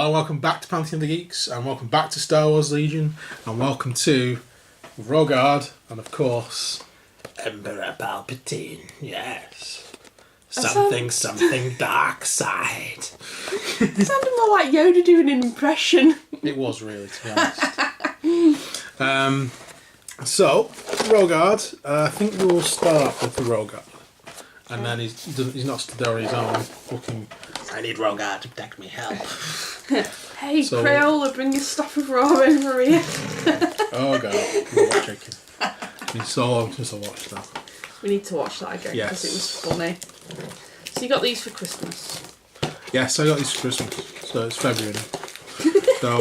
Hello, welcome back to Pantheon of the Geeks, and welcome back to Star Wars Legion, and welcome to Rogard, and of course, Emperor Palpatine, yes. Something dark side. It sounded more like Yoda doing an impression. It was really, to be honest. So, Rogard, I think we'll start with the Rogard. And then he's not stood there on his own, looking, I need Rogard to protect me, help. Hey, so, Crayola, bring your stuff of raw over here. Oh god, I'm chicken. It's been so long since I watched that. We need to watch that again because it was funny. So you got these for Christmas? Yes, I got these for Christmas. So it's February. So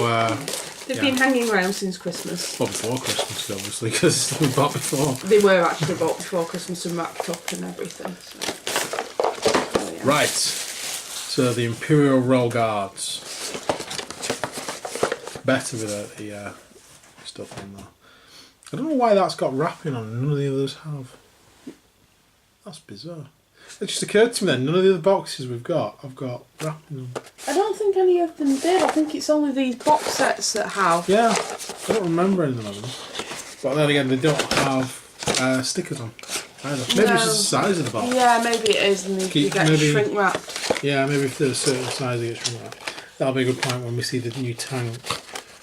they've been hanging around since Christmas. Well, before Christmas, obviously, because they were bought before. They were actually bought before Christmas and wrapped up and everything. So. Yeah. Right. So the Imperial Roll Guards. Better without the stuff on there. I don't know why that's got wrapping on. None of the others have. That's bizarre. It just occurred to me then, none of the other boxes we've got have got wrapping on. I don't think any of them did. I think it's only these box sets that have. Yeah, I don't remember any of them. But then again, they don't have stickers on either. Maybe it's just the size of the box. Yeah, maybe it is, and they get shrink wrapped. Yeah, maybe if they're a certain size, they get shrink wrapped. That'll be a good point when we see the new tank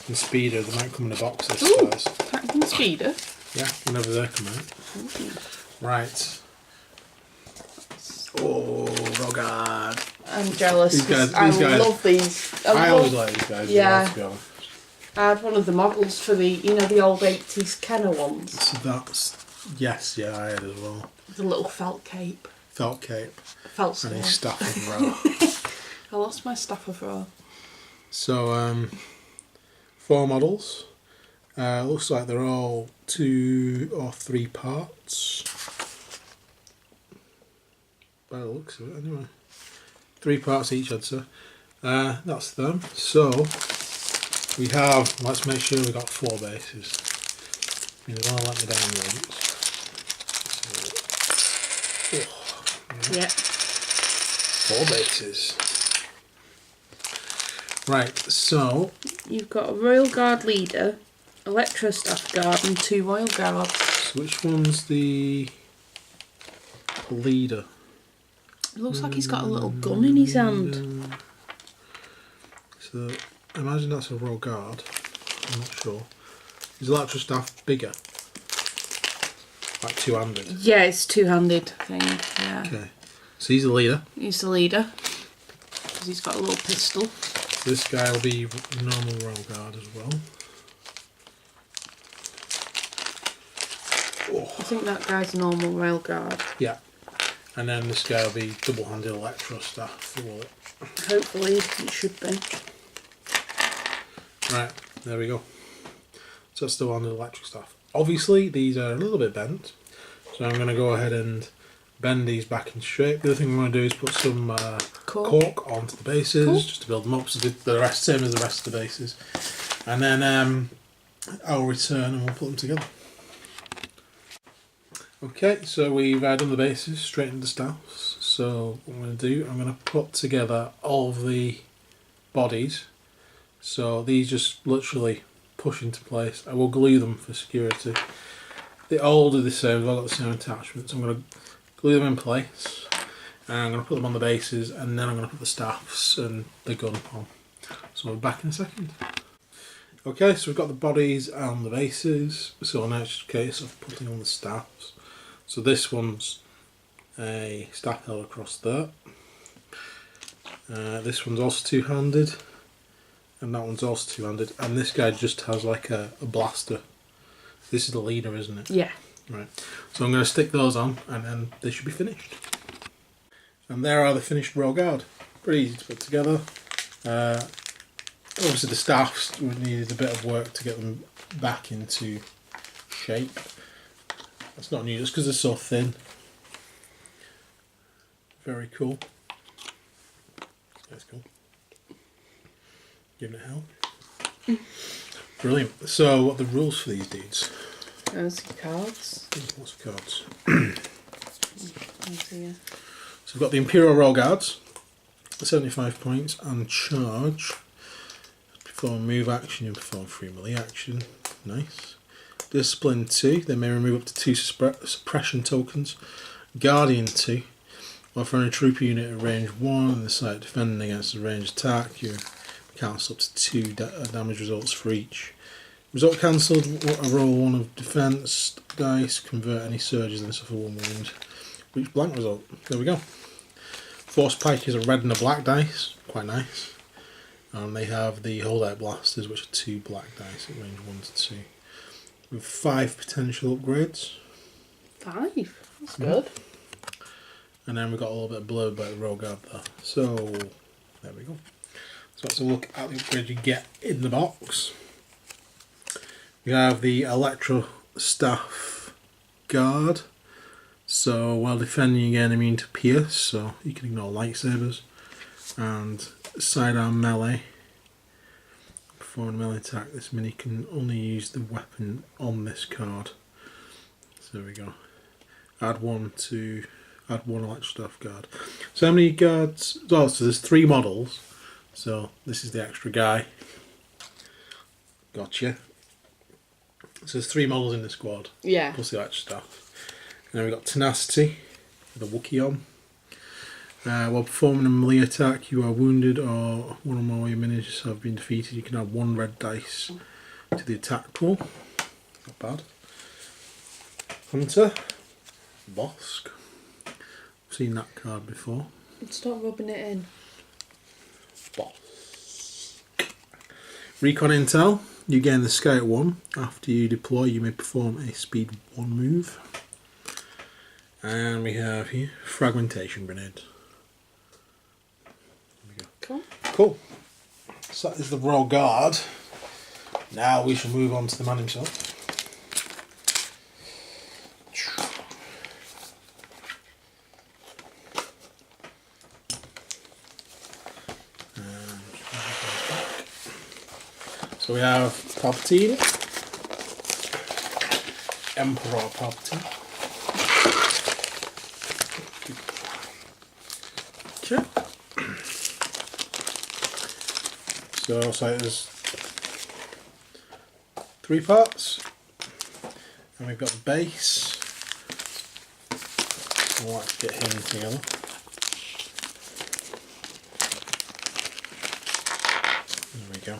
and speeder. They might come in a box this size. Tank and speeder? Yeah, whenever they come out. Mm-hmm. Right. Oh, Rogard. I'm jealous. These guys, I love these. I always like these guys. Yeah. To be honest. I had one of the models for the old 80s Kenner ones. So that's, yes, yeah, I had as well. The little felt cape. Felt cape. Felt and his staff of raw. I lost my staff of raw. So, 4 models. Looks like they're all 2 or 3 parts. By the looks of it, anyway. 3 parts each, I'd say. That's them. So, we have, let's make sure we've got 4 bases. I mean, they want to let me down once. So, yeah. 4 bases. Right, so... You've got a Royal Guard leader, Electro Staff Guard and 2 Royal Guards. So which one's the leader? It looks like he's got a little gun in his hand. So, I imagine that's a Royal Guard. I'm not sure. Is Electro Staff bigger? Like 2-handed? Yeah, it's 2-handed thing, yeah. Okay. So he's the leader. He's the leader. Because he's got a little pistol. So this guy will be normal Royal Guard as well. Oh. I think that guy's a normal Royal Guard. Yeah. And then this guy will be double-handed Electro Staff. Hopefully, it should be. Right, there we go. So that's double-handed Electro Staff. Obviously, these are a little bit bent. So I'm going to go ahead and bend these back into shape. The other thing I'm going to do is put some cork onto the bases, just to build them up. So the rest, same as the rest of the bases. And then I'll return and we'll put them together. Okay, so we've done the bases, straightened the staffs. So what I'm going to do, I'm going to put together all of the bodies. So these just literally push into place. I will glue them for security. They all do the same, they've all got the same attachments. I'm going to glue them in place. And I'm going to put them on the bases, and then I'm going to put the staffs and the gun on. So we'll be back in a second. Okay, so we've got the bodies and the bases. So now it's just a case of putting on the staffs. So this one's a staff held across there. This one's also 2-handed, and that one's also 2-handed. And this guy just has like a blaster. This is the leader, isn't it? Yeah. Right. So I'm going to stick those on, and then they should be finished. And there are the finished Royal Guard. Pretty easy to put together. Obviously the staffs needed a bit of work to get them back into shape. That's not new, just because they're so thin. Very cool. That's cool. Giving it hell. Brilliant. So, what are the rules for these dudes? There's cards. Lots of cards. So we've got the Imperial Royal Guards, 75 points, and charge perform move action, you perform 3 melee action. Nice. Discipline 2, they may remove up to 2 suppression tokens. Guardian 2, while throwing a trooper unit at range 1 and the site defending against a ranged attack, you cancel up to 2 damage results for each. Result cancelled, roll 1 of defense dice, convert any surges and suffer 1 wound. Reach blank result. There we go. Force Pike is a red and a black dice, quite nice. And they have the Holdout Blasters, which are 2 black dice at range 1 to 2. With 5 potential upgrades. 5? That's good. And then we've got a little bit of blurb about the Rogue Guard there. So, there we go. So let's have a look at the upgrade you get in the box. We have the Electro Staff Guard. So while defending, you get immune to pierce, so you can ignore lightsabers. And sidearm melee. Perform a melee attack, this mini can only use the weapon on this card. So there we go. Add one Electro Staff Guard. So how many guards? Oh, so there's 3 models. So this is the extra guy. Gotcha. So there's 3 models in the squad. Yeah. Plus the Electro Staff. And then we've got Tenacity, with a Wookiee on. While performing a melee attack, you are wounded or one or more of your minions have been defeated. You can add 1 red dice to the attack pool. Not bad. Hunter, Bosk. I've seen that card before. Stop rubbing it in. Bosk. Recon Intel. You gain the Sky at 1. After you deploy, you may perform a speed 1 move. And we have here Fragmentation Grenade. There we go. Cool. Cool. So that is the Royal Guard. Now we shall move on to the man himself. So we have Palpatine, Emperor Palpatine. Okay. So there's 3 parts, and we've got the base. I'll like to get him together. There we go.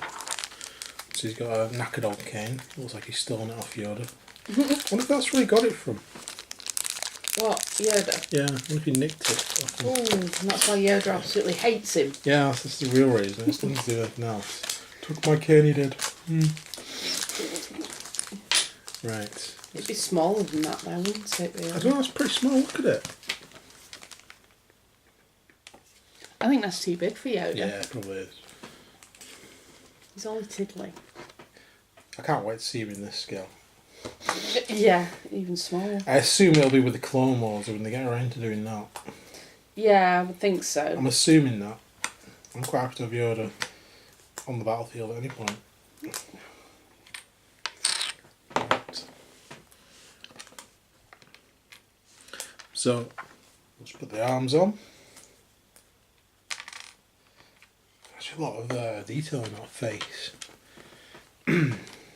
So he's got a knackered old cane. Looks like he's stolen it off Yoda. I wonder if that's where he got it from. What? Yoda? Yeah, I wonder if he nicked it. Oh, and that's why Yoda absolutely hates him. Yeah, that's the real reason. It's nothing to do with anything else. Took my cane, he did. Right. It'd be smaller than that though, wouldn't it, really? I don't know, it's pretty small. Look at it. I think that's too big for Yoda. Yeah, it probably is. He's only tiddly. I can't wait to see him in this scale. Yeah, even smaller. I assume it'll be with the Clone Wars when they get around to doing that. Yeah, I would think so. I'm assuming that. I'm quite happy to have Yoda on the battlefield at any point. Right. So, let's put the arms on. Actually, a lot of detail in that face.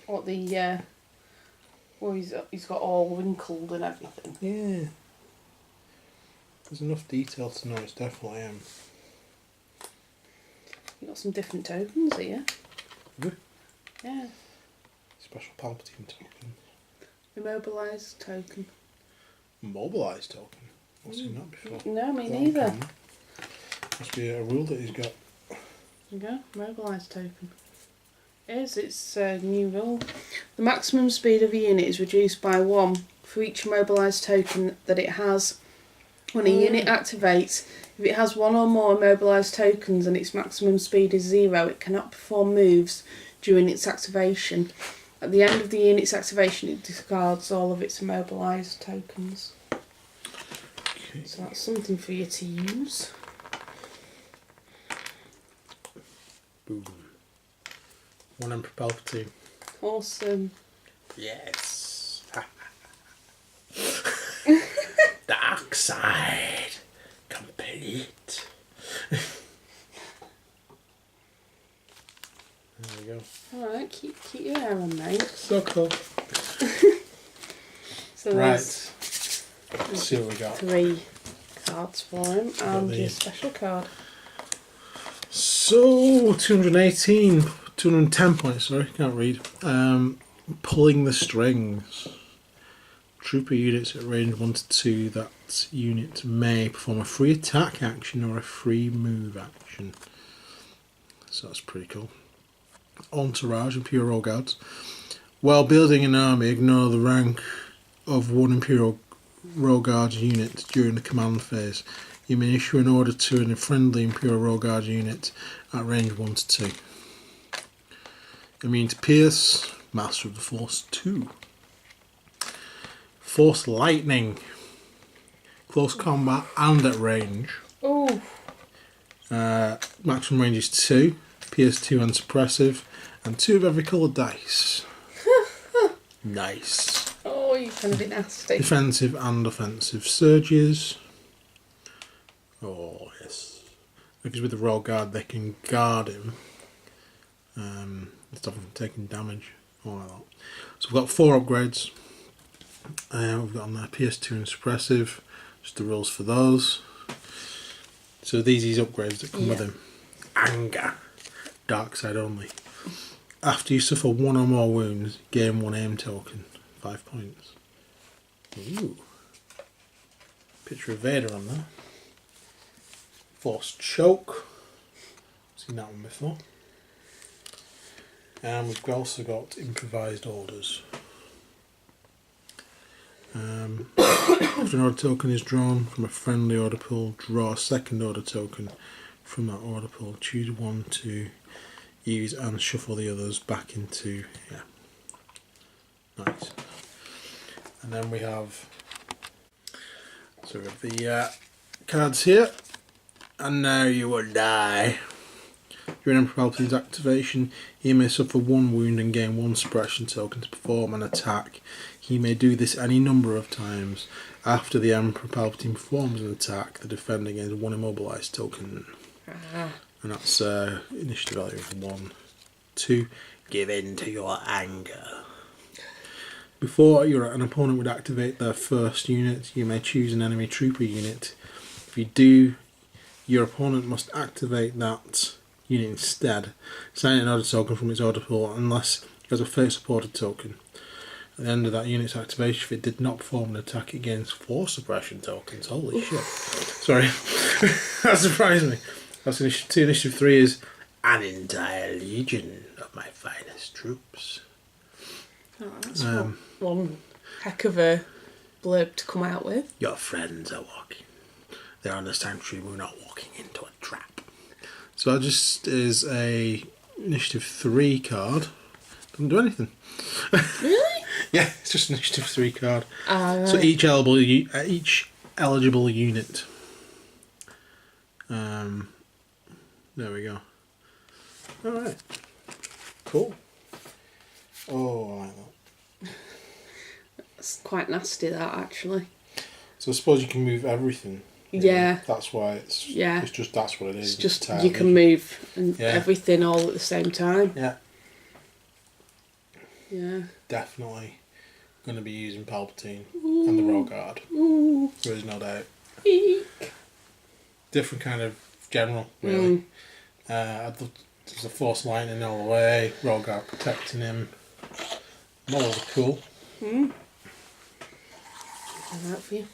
What the well, he's got all wrinkled and everything. Yeah. There's enough detail to know it's definitely him. You got some different tokens here. Good. Yeah. Special Palpatine token. Immobilised token. Mobilised token. I've seen that before. No, me That neither. one. Must be a rule that he's got. There you go, mobilised token. It's a new rule. The maximum speed of a unit is reduced by 1 for each immobilised token that it has. When a unit activates, if it has 1 or more immobilised tokens and its maximum speed is 0, it cannot perform moves during its activation. At the end of the unit's activation, it discards all of its immobilised tokens. Okay. So that's something for you to use. Boom. 1 Emperor Palpatine. Awesome. Yes. Dark side. Complete. There we go. Keep your hair on, mate. So cool. So Right. there's Let's see what we got. 3 cards for him and your these. special card. So 210 points, sorry, can't read. Pulling the strings. Trooper units at range 1 to 2, that unit may perform a free attack action or a free move action. So that's pretty cool. Entourage, Imperial Guards. While building an army, ignore the rank of one Imperial Royal Guards unit during the command phase. You may issue an order to a friendly Imperial Royal Guards unit at range 1 to 2. Immune to Pierce, Master of the Force 2. Force Lightning. Close combat and at range. Oh. Maximum range is 2. Pierce 2 and suppressive. And 2 of every coloured dice. Nice. Oh, you're going to be nasty. Defensive and offensive surges. Oh, yes. Because with the Royal Guard, they can guard him. Stop him from taking damage. All like that. So we've got 4 upgrades. We've got on there PS2 and suppressive. Just the rules for those. So these upgrades that come with him. Anger. Dark side only. After you suffer 1 or more wounds, gain 1 aim token. 5 points. Ooh. Picture of Vader on there. Force Choke. Seen that one before. And we've also got Improvised Orders. After an order token is drawn from a friendly order pool, draw a second order token from that order pool. Choose one to use and shuffle the others back into. Yeah. Nice. And then we have. So we have the cards here. And now you will die. During Emperor Palpatine's activation, he may suffer 1 wound and gain 1 suppression token to perform an attack. He may do this any number of times. After the Emperor Palpatine performs an attack, the defender gains 1 immobilized token. And that's initiative value of 1. 2. Give in to your anger. Before an opponent would activate their first unit, you may choose an enemy trooper unit. If you do, your opponent must activate that unit instead. Sign an order token from its order pool unless it has a fate supported token. At the end of that unit's activation, if it did not perform an attack, it gains 4 suppression tokens. Holy shit. Sorry. That surprised me. That's initiative 2. Initiative 3 is an entire legion of my finest troops. Oh, that's one heck of a blurb to come out with. Your friends are walking. They're on the sanctuary. We're not walking into a trap. So that just is a initiative 3 card. Doesn't do anything. Really? Yeah, it's just an initiative 3 card. Right. So each eligible unit. There we go. Alright. Cool. Oh, I like that. It's quite nasty, that, actually. So I suppose you can move everything. Yeah. That's why it's just that's what it is. It's just you can move and everything all at the same time. Yeah. Yeah. Definitely going to be using Palpatine and the Royal Guard. Ooh. There is no doubt. Eek. Different kind of general, really. There's the Force Lightning all the way, Royal Guard protecting him. Models are cool. I'll that for you.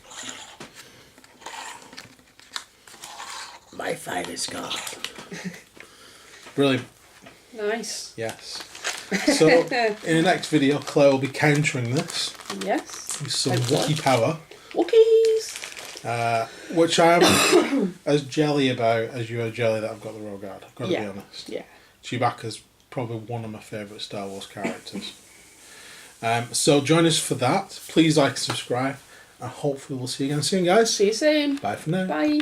My finest guard. Brilliant. Nice. Yes. So, in the next video, Claire will be countering this Yes. with some Wookiee power. Wookiees! Which I'm as jelly about as you are jelly that I've got the Royal Guard. I've got to be honest. Yeah. Chewbacca's probably one of my favourite Star Wars characters. So join us for that. Please like and subscribe. And hopefully we'll see you again soon, guys. See you soon. Bye for now. Bye.